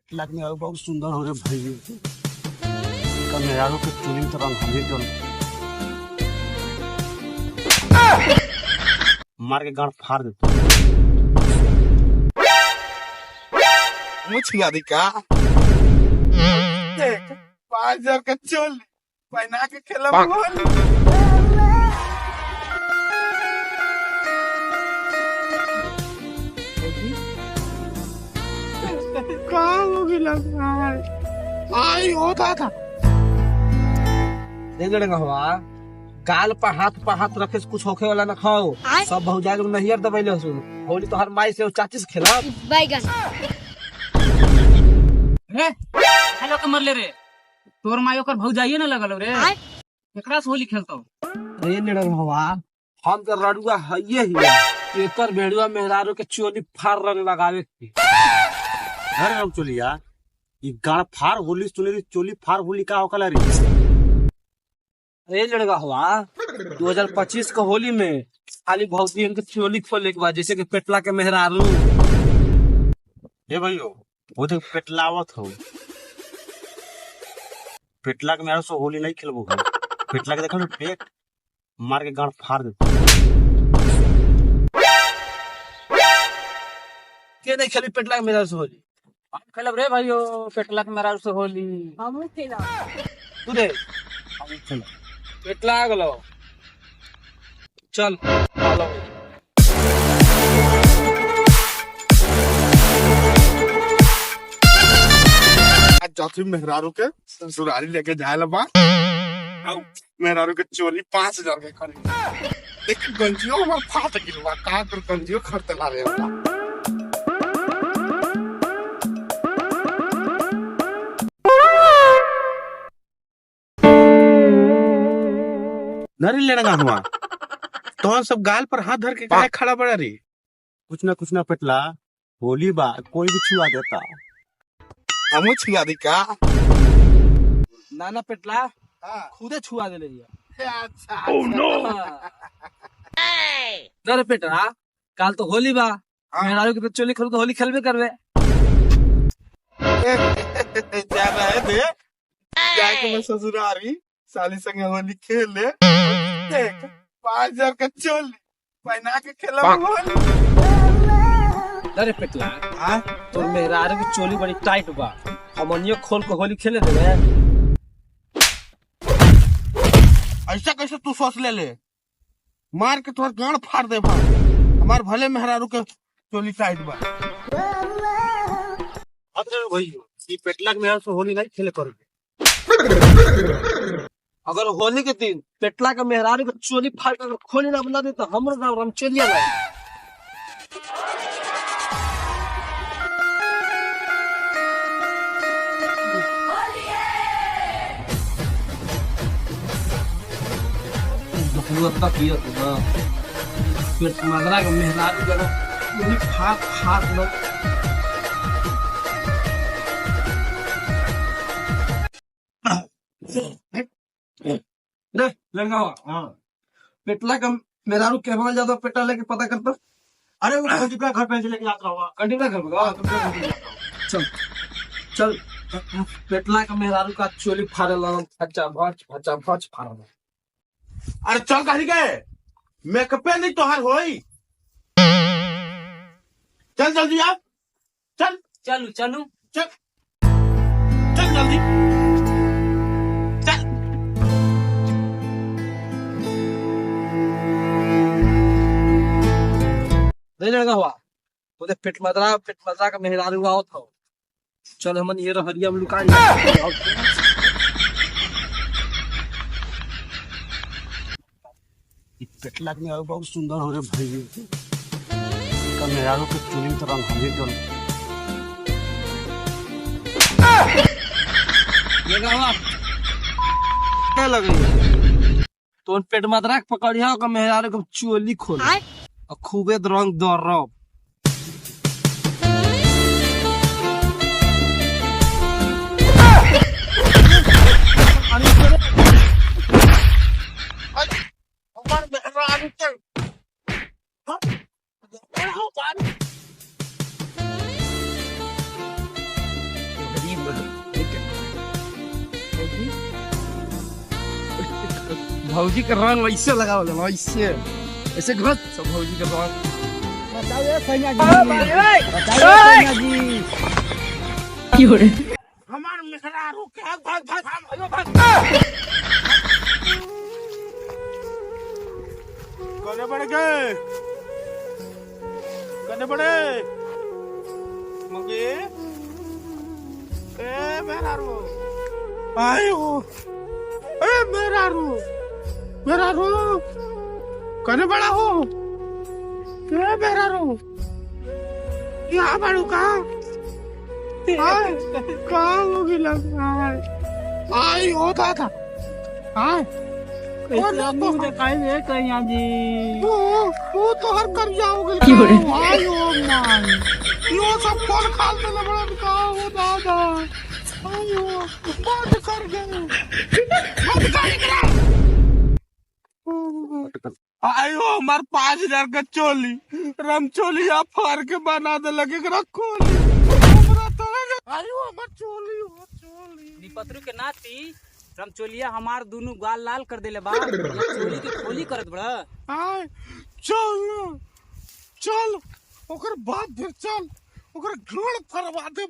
पेटला के बहुत सुंदर हो रे भाई। का मेहरारू के चुनी तो रंग हमें डल मार के गांड फाड़ देता। मुझ यादी का देख 5,000 का चोली पहना के खेला कहाँ हो गया आई होता था देख लड़का हुआ गाल पर हाथ रखे से कुछ होखे वाला ना खाओ। सब भौजाई लोग नहियर दबैले सुन होली तो हर माई से चाची से खेला बैगन रे हेलो के मरले रे तोर माई ओकर भौजाइए ना लगल रे एकरा से होली खेलतो। रे लड़का हुआ हम तो रडुआ हइये ही एकर भेड़ुआ मेहरारू के चोली फार रंग लगावे के अरे हम चोलिया ये गांड फाड़ होली सुने चोली फाड़ होली का होकला रे। रे लड़का हुआ 2025 के होली में खाली भौजी के चोली खोले के बाद जैसे कि पेटला के मेहरारू ए भाइयों वो देख पेटलावत हो पेटला के मेहरारू से होली नहीं खेलबो भाई। पेटला के देखो पेट मार के गांड फाड़ देता। के नहीं खेली पेटला के मेहरारू से होली हम खेलब रे भाइयो पेटला के मेरा से होली हम खेला तू रे पेटला आ गलो चल आलो आज चौथी मेहरारू के ससुराली लेके जाए बा मेहरारू के चोली 5,000 के खरीद देख गंजियो हमार फाट गिल बा का कर गंजियो खरीद ला रे बा। नरी लेना हुआ तो सब गाल पर हाथ धर के काहे खड़ा बड़ा रे कुछ ना पेटला होली बा कोई भी छुआ देता। हमू छिया दी का नाना पेटला खुदे छुआ दे लिया। अच्छा ओह नो डर पेटला काल तो होली बा मेहरारू के तो चोली खोल के होली खेलबे करबे ज्यादा है बे जाके मैं ससुरारी साली संगे होली खेल ले देख 5,000 का चोली पहना के खेला डर पेटला तोर मेहरारू की चोली बड़ी टाइट बा हमनियो खोल के होली खेले देबे। ऐसा कैसे तू सोच ले मार के तोहर गांड फाड़ दे भा हमार भले मेहरारू के चोली टाइट बा। अरे भाइयों ये पेटला के मेहरारू से होली नहीं खेले करबे। अगर होली के दिन पेटला का मेहरारू के चोली फाड़ कर खोली ना बना दे तो हमरो नाम रामचलिया भाई। तक ये ना पेट मगरा का मेहरारू का चोली फाड़ लो रे लड़का हुआ पेटला का मेहरारू केवल ज्यादा पेटा लेके पता करता। अरे वो कंटिपला घर पे लेके जाता हुआ कंटिन्यू कर चल चल पेटला का मेहरारू का चोली फाड़े लगा फचा भच फाड़ अरे चल कहीं गए मेकअपे नहीं तोहार होई चल जल्दी आप चल चलू चलू चल चल जल्दी चल नहीं लड़का हुआ वो पेट मदरा का मेहरारू आओ था चल हमन ये हरिया में लुका पेटला के मेहरारू बहुत सुंदर हो रे भाई। का मेहरारू के चुनी तो रंग हमें डल क्या लगे तो पेट मदरा पकड़िया का मेहरारू का चोली खोल और खूबे रंग दौड़ भौजी के रंग ऐसे लगाओ लेना ऐसे ऐसे घस सब भौजी के रंग बताओ ये सैया जी हमार मेहरारू के भाग कने बड़े गए कने बड़े मगे ए मेहरारू आयो ए मेहरारू कने बड़ा हो ए मेहरारू यहाँ बड़ू कहाँ कहाँ होगी लगता है आई होता था हाँ दिखाई कहीं जी वो तो हर कर जाओगे आयो मान यो सब फोन खाल में लबड़ा कहा हो दादा आयो बंद कर गए बंद कर आयो हमार 5,000 का चोली रम चोली आप फाड़ के बना दे लगे रखो आयो हमार चोली निपत्रु के नाती रमचोलिया हमार दोनों गाल लाल कर देले बा चोली के खोली करत बड़ा आय चल चल ओकर बाद फिर चल ओकर घोड़ फरवा दे